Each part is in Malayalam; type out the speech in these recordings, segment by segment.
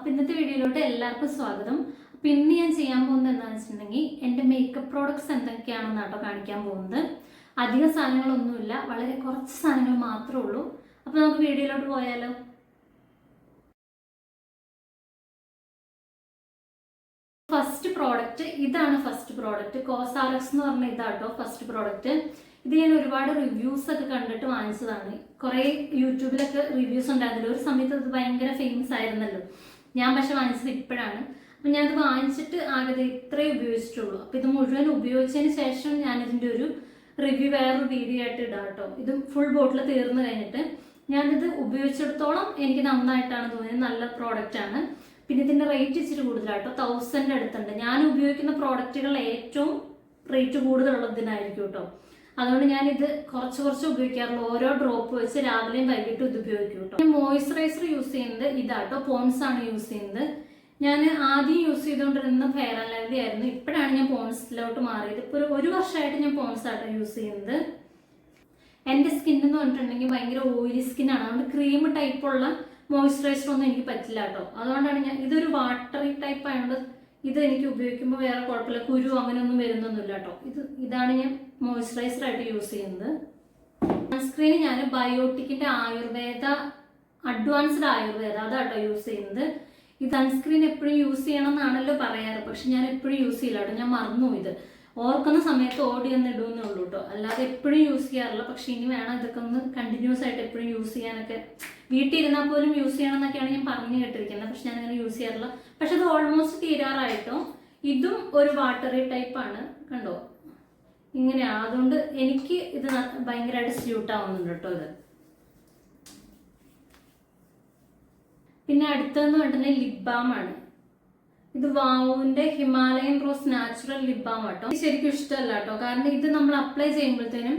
അപ്പോൾ ഇന്നത്തെ വീഡിയോയിലോട്ട് എല്ലാവർക്കും സ്വാഗതം. അപ്പോൾ ഇന്ന് ഞാൻ ചെയ്യാൻ പോകുന്നത് എന്താണെന്ന് വെച്ചിട്ടുണ്ടെങ്കിൽ എൻ്റെ മേക്കപ്പ് പ്രോഡക്ട്സ് എന്തൊക്കെയാണെന്നാട്ടോ കാണിക്കാൻ പോകുന്നത്. അധികം സാധനങ്ങളൊന്നുമില്ല, വളരെ കുറച്ച് സാധനങ്ങൾ മാത്രമേ ഉള്ളൂ. അപ്പോൾ നമുക്ക് വീഡിയോയിലോട്ട് പോയാലോ. ഫസ്റ്റ് പ്രോഡക്റ്റ് ഇതാണ്. ഫസ്റ്റ് പ്രോഡക്റ്റ് കോസാറക്സ് എന്ന് പറഞ്ഞ ഇതാട്ടോ ഫസ്റ്റ് പ്രോഡക്റ്റ്. ഇത് ഞാൻ ഒരുപാട് റിവ്യൂസ് ഒക്കെ കണ്ടിട്ട് വാങ്ങിച്ചതാണ്. കുറേ യൂട്യൂബിലൊക്കെ റിവ്യൂസ് ഉണ്ടായിരുന്നല്ലോ, ഒരു സമയത്ത് അത് ഭയങ്കര ഫേമസ് ആയിരുന്നല്ലോ. ഞാൻ പക്ഷെ വാങ്ങിച്ചത് ഇപ്പോഴാണ്. അപ്പം ഞാനത് വാങ്ങിച്ചിട്ട് ആകെ ഇത്രയും ഉപയോഗിച്ചിട്ടുള്ളൂ. അപ്പം ഇത് മുഴുവൻ ഉപയോഗിച്ചതിന് ശേഷം ഞാനിതിൻ്റെ ഒരു റിവ്യൂ വേറൊരു വീഡിയോ ആയിട്ട് ഇടാം കേട്ടോ. ഇത് ഫുൾ ബോട്ടിൽ തീർന്നു കഴിഞ്ഞിട്ട് ഞാനിത് ഉപയോഗിച്ചിടത്തോളം എനിക്ക് നന്നായിട്ടാണ് തോന്നിയത്. നല്ല പ്രോഡക്റ്റാണ്. പിന്നെ ഇതിൻ്റെ റേറ്റ് ഇച്ചിരി കൂടുതലാട്ടോ, 1000 അടുത്തുണ്ട്. ഞാൻ ഉപയോഗിക്കുന്ന പ്രോഡക്റ്റുകൾ ഏറ്റവും റേറ്റ് കൂടുതലുള്ളതിനായിരിക്കും കേട്ടോ. അതുകൊണ്ട് ഞാനിത് കുറച്ച് ഉപയോഗിക്കാറുള്ളൂ. ഓരോ ഡ്രോപ്പ് വെച്ച് രാവിലെയും വൈകിട്ടും ഇത് ഉപയോഗിക്കും കേട്ടോ. ഞാൻ മോയ്സ്ചറൈസർ യൂസ് ചെയ്യുന്നത് ഇതാട്ടോ, പോൺസ് ആണ് യൂസ് ചെയ്യുന്നത്. ഞാൻ ആദ്യം യൂസ് ചെയ്തുകൊണ്ടിരുന്ന ഫെയർ ആൻഡ് ലവ്ലി ആയിരുന്നു. ഇപ്പോഴാണ് ഞാൻ പോൺസിലോട്ട് മാറിയത്. ഇപ്പോൾ ഒരു വർഷമായിട്ട് ഞാൻ പോൺസ് ആട്ടോ യൂസ് ചെയ്യുന്നത്. എൻ്റെ സ്കിൻ എന്ന് പറഞ്ഞിട്ടുണ്ടെങ്കിൽ ഭയങ്കര ഓയിലി സ്കിന്നാണ്. അതുകൊണ്ട് ക്രീം ടൈപ്പുള്ള മോയ്സ്ചറൈസർ ഒന്നും എനിക്ക് പറ്റില്ല കേട്ടോ. അതുകൊണ്ടാണ് ഇതൊരു വാട്ടറി ടൈപ്പ് ആയതുകൊണ്ട് ഇത് എനിക്ക് ഉപയോഗിക്കുമ്പോൾ വേറെ കുഴപ്പമില്ല, കുരു അങ്ങനെയൊന്നും വരുന്നൊന്നുമില്ല കേട്ടോ. ഇതാണ് ഞാൻ മോയ്സ്ചറൈസർ ആയിട്ട് യൂസ് ചെയ്യുന്നത്. സൺസ്ക്രീൻ ഞാൻ ബയോട്ടിക്കിന്റെ ആയുർവേദ അഡ്വാൻസ്ഡ് ആയുർവേദ അതാട്ടോ യൂസ് ചെയ്യുന്നത്. ഈ സൺസ്ക്രീൻ എപ്പോഴും യൂസ് ചെയ്യണം എന്നാണല്ലോ പറയാറ്, പക്ഷെ ഞാൻ എപ്പോഴും യൂസ് ചെയ്യില്ല കേട്ടോ. ഞാൻ മറന്നു ഇത്. ഓർക്കുന്ന സമയത്ത് ഓടി ഒന്ന് ഇടുന്നേ ഉള്ളൂ കേട്ടോ, അല്ലാതെ എപ്പോഴും യൂസ് ചെയ്യാറില്ല. പക്ഷെ ഇനി വേണം ഇതൊക്കെ ഒന്ന് കണ്ടിന്യൂസ് ആയിട്ട് എപ്പോഴും യൂസ് ചെയ്യാനൊക്കെ. വീട്ടിലിരുന്നാൽ പോലും യൂസ് ചെയ്യണം എന്നൊക്കെയാണ് ഞാൻ പറഞ്ഞു കേട്ടിരിക്കുന്നത്, പക്ഷെ ഞാൻ അങ്ങനെ യൂസ് ചെയ്യാറില്ല. പക്ഷെ അത് ഓൾമോസ്റ്റ് തീരാറായിട്ടോ. ഇതും ഒരു വാട്ടറി ടൈപ്പാണ്, കണ്ടോ ഇങ്ങനെയാണ്. അതുകൊണ്ട് എനിക്ക് ഇത് ഭയങ്കരമായിട്ട് സ്യൂട്ട് ആവുന്നുണ്ട് കേട്ടോ ഇത്. പിന്നെ അടുത്തതെന്ന് പറഞ്ഞിട്ടുണ്ടെങ്കിൽ ലിപ് ബാം ആണ്. ഇത് വാവുവിന്റെ Himalayan rose natural lip balm കേട്ടോ. ശരിക്കും ഇഷ്ടമല്ല കേട്ടോ, കാരണം ഇത് നമ്മൾ അപ്ലൈ ചെയ്യുമ്പോഴത്തേനും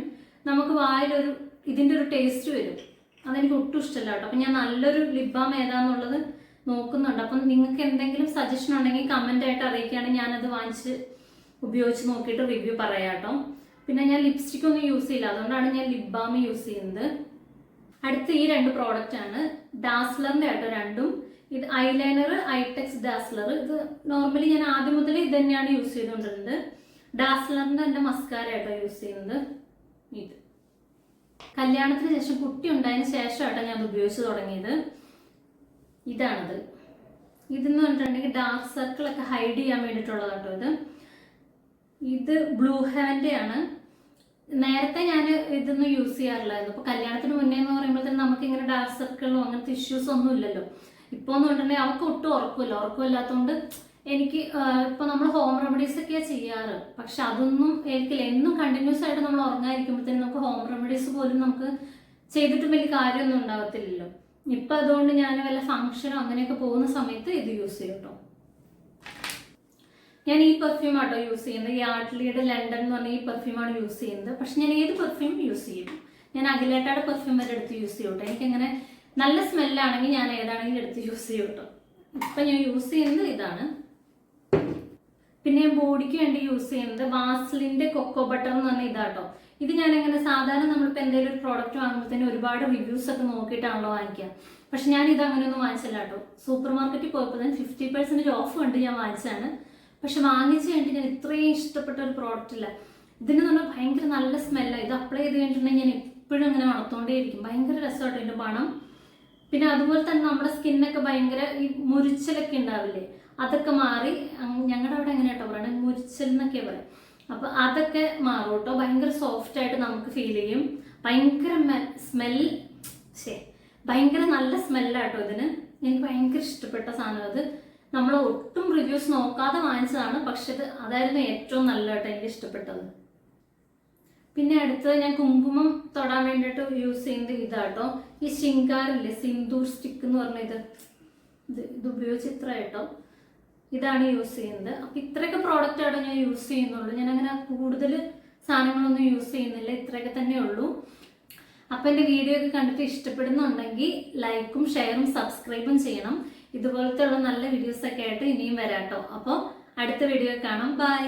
നമുക്ക് വായിലൊരു ഇതിന്റെ ഒരു ടേസ്റ്റ് വരും. അതെനിക്ക് ഒട്ടും ഇഷ്ടമല്ല കേട്ടോ. അപ്പം ഞാൻ നല്ലൊരു ലിപ് ബാം ഏതാന്നുള്ളത് നോക്കുന്നുണ്ട്. അപ്പം നിങ്ങൾക്ക് എന്തെങ്കിലും സജഷൻ ഉണ്ടെങ്കിൽ കമന്റ് ആയിട്ട് അറിയിക്കുകയാണെങ്കിൽ ഞാനത് വാങ്ങിച്ച് ഉപയോഗിച്ച് നോക്കിയിട്ട് റിവ്യൂ പറയാം കേട്ടോ. പിന്നെ ഞാൻ ലിപ്സ്റ്റിക് ഒന്നും യൂസ് ചെയ്യില്ല, അതുകൊണ്ടാണ് ഞാൻ ലിപ് ബാം യൂസ് ചെയ്യുന്നത്. അടുത്ത ഈ 2 പ്രോഡക്റ്റ് ആണ് ഡാസ്ലറിന്റെ ആട്ടോ രണ്ടും. ഇത് ഐലൈനർ ഐടെക്സ് ഡാസ്ലർ. ഇത് നോർമലി ഞാൻ ആദ്യം മുതൽ ഇത് തന്നെയാണ് യൂസ് ചെയ്തുകൊണ്ടിരുന്നത്. ഡാസ്ലറിന്റെ എൻ്റെ മസ്കാര ആട്ടോ യൂസ് ചെയ്യുന്നത്. ഇത് കല്യാണത്തിന് ശേഷം കുട്ടി ഉണ്ടായതിനു ശേഷമാട്ടോ ഞാൻ അത് ഉപയോഗിച്ച് തുടങ്ങിയത്. ഇതാണത്. ഇതെന്ന് പറഞ്ഞിട്ടുണ്ടെങ്കിൽ ഡാർക്ക് സർക്കിൾ ഒക്കെ ഹൈഡ് ചെയ്യാൻ വേണ്ടിയിട്ടുള്ളതാട്ടോ ഇത്. ഇത് ബ്ലൂ ഹെവന്റെ ആണ്. നേരത്തെ ഞാൻ ഇതൊന്നും യൂസ് ചെയ്യാറില്ലായിരുന്നു. ഇപ്പൊ കല്യാണത്തിന് മുന്നേ എന്ന് പറയുമ്പോഴത്തേനും നമുക്ക് ഇങ്ങനെ ഡാർക്ക് സർക്കിളോ അങ്ങനത്തെ ഇഷ്യൂസ് ഒന്നും ഇല്ലല്ലോ. ഇപ്പൊ എന്ന് പറഞ്ഞിട്ടുണ്ടെങ്കിൽ അവർക്ക് ഒട്ടും ഉറക്കമില്ലാത്തതുകൊണ്ട് എനിക്ക് ഇപ്പൊ നമ്മൾ ഹോം റെമഡീസ് ഒക്കെയാ ചെയ്യാറ്. പക്ഷെ അതൊന്നും ഏൽക്കില്ല. എന്നും കണ്ടിന്യൂസ് ആയിട്ട് നമ്മൾ ഉറങ്ങാതിരിക്കുമ്പോഴത്തേനും നമുക്ക് ഹോം റെമഡീസ് പോലും നമുക്ക് ചെയ്തിട്ടും വലിയ കാര്യമൊന്നും ഉണ്ടാകത്തില്ലല്ലോ. ഇപ്പൊ അതുകൊണ്ട് ഞാൻ വല്ല ഫംഗ്ഷനോ അങ്ങനെയൊക്കെ പോകുന്ന സമയത്ത് ഇത് യൂസ് ചെയ്യും കേട്ടോ. ഞാൻ ഈ പെർഫ്യൂം ആട്ടോ യൂസ് ചെയ്യുന്നത്. യാർഡ്ലിയുടെ ലണ്ടൻ എന്ന് പറഞ്ഞ ഈ പെർഫ്യൂമാണ് യൂസ് ചെയ്യുന്നത്. പക്ഷെ ഞാൻ ഏത് പെർഫ്യൂം യൂസ് ചെയ്യും. ഞാൻ അഖിലേട്ടയുടെ പെർഫ്യൂം വരെ എടുത്ത് യൂസ് ചെയ്യും കേട്ടോ. എനിക്കങ്ങനെ നല്ല സ്മെല്ലാണെങ്കിൽ ഞാൻ ഏതാണെങ്കിലും എടുത്ത് യൂസ് ചെയ്യും കേട്ടോ. ഇപ്പം ഞാൻ യൂസ് ചെയ്യുന്നത് ഇതാണ്. പിന്നെ ബോഡിക്ക് വേണ്ടി യൂസ് ചെയ്യുന്നത് വാസ്ലിന്റെ കൊക്കോ ബട്ടർ എന്ന് പറഞ്ഞ ഇതാട്ടോ. ഇത് ഞാൻ എങ്ങനെ സാധാരണ നമ്മളിപ്പോൾ എന്തെങ്കിലും ഒരു പ്രോഡക്റ്റ് വാങ്ങുമ്പോഴത്തേനും ഒരുപാട് റിവ്യൂസ് ഒക്കെ നോക്കിയിട്ടാണല്ലോ വാങ്ങിക്കുക. പക്ഷെ ഞാൻ ഇത് അങ്ങനെയൊന്നും വാങ്ങിച്ചില്ല കേട്ടോ. സൂപ്പർ മാർക്കറ്റിൽ പോയപ്പോൾ 50% ഓഫ് കണ്ട് ഞാൻ വാങ്ങിച്ചതാണ്. പക്ഷെ വാങ്ങിച്ച് കഴിഞ്ഞിട്ട് ഞാൻ ഇത്രയും ഇഷ്ടപ്പെട്ട ഒരു പ്രോഡക്റ്റ് ഇല്ല. ഇതിന് പറഞ്ഞാൽ ഭയങ്കര നല്ല സ്മെല്ലാണ്. ഇത് അപ്ലൈ ചെയ്ത് കഴിഞ്ഞിട്ടുണ്ടെങ്കിൽ ഞാൻ എപ്പോഴും അങ്ങനെ മണത്തോണ്ടേയിരിക്കും. ഭയങ്കര രസമായിട്ട് ഇതിൻ്റെ മണം. പിന്നെ അതുപോലെ തന്നെ നമ്മുടെ സ്കിന്നൊക്കെ ഭയങ്കര ഈ മുരിച്ചലൊക്കെ ഉണ്ടാവില്ലേ, അതൊക്കെ മാറി. ഞങ്ങളുടെ അവിടെ എങ്ങനെ കേട്ടോ പറയണേ, മുരിച്ചൽ എന്നൊക്കെ പറയാം. അപ്പൊ അതൊക്കെ മാറും കേട്ടോ. ഭയങ്കര സോഫ്റ്റ് ആയിട്ട് നമുക്ക് ഫീൽ ചെയ്യും. ഭയങ്കര ഭയങ്കര നല്ല സ്മെല്ലാട്ടോ ഇതിന്. എനിക്ക് ഭയങ്കര ഇഷ്ടപ്പെട്ട സാധനം അത്. നമ്മൾ ഒട്ടും റിവ്യൂസ് നോക്കാതെ വാങ്ങിച്ചതാണ്, പക്ഷെ അതായിരുന്നു ഏറ്റവും നല്ലതായിട്ട് എനിക്ക് ഇഷ്ടപ്പെട്ടത്. പിന്നെ അടുത്തത് ഞാൻ കുങ്കുമം തൊടാൻ വേണ്ടിയിട്ട് യൂസ് ചെയ്യുന്നത് ഇതാട്ടോ. ഈ ശിങ്കാറില്ലേ, സിന്ദൂർ സ്റ്റിക്ക് എന്ന് പറഞ്ഞ ഇത് ഉപയോഗിച്ച് ഇത്ര കേട്ടോ. ഇതാണ് യൂസ് ചെയ്യുന്നത്. അപ്പൊ ഇത്രയൊക്കെ പ്രോഡക്റ്റ് ആട്ടോ ഞാൻ യൂസ് ചെയ്യുന്നുള്ളൂ. ഞാൻ അങ്ങനെ കൂടുതൽ സാധനങ്ങളൊന്നും യൂസ് ചെയ്യുന്നില്ല, ഇത്രയൊക്കെ തന്നെ ഉള്ളൂ. അപ്പൊ എൻ്റെ വീഡിയോ ഒക്കെ കണ്ടിട്ട് ഇഷ്ടപ്പെടുന്നുണ്ടെങ്കിൽ ലൈക്കും ഷെയറും സബ്സ്ക്രൈബും ചെയ്യണം. ഇതുപോലത്തെ ഉള്ള നല്ല വീഡിയോസ് ഒക്കെ ആയിട്ട് ഇനിയും വരാട്ടോ. അപ്പോൾ അടുത്ത വീഡിയോ കാണാം. ബൈ.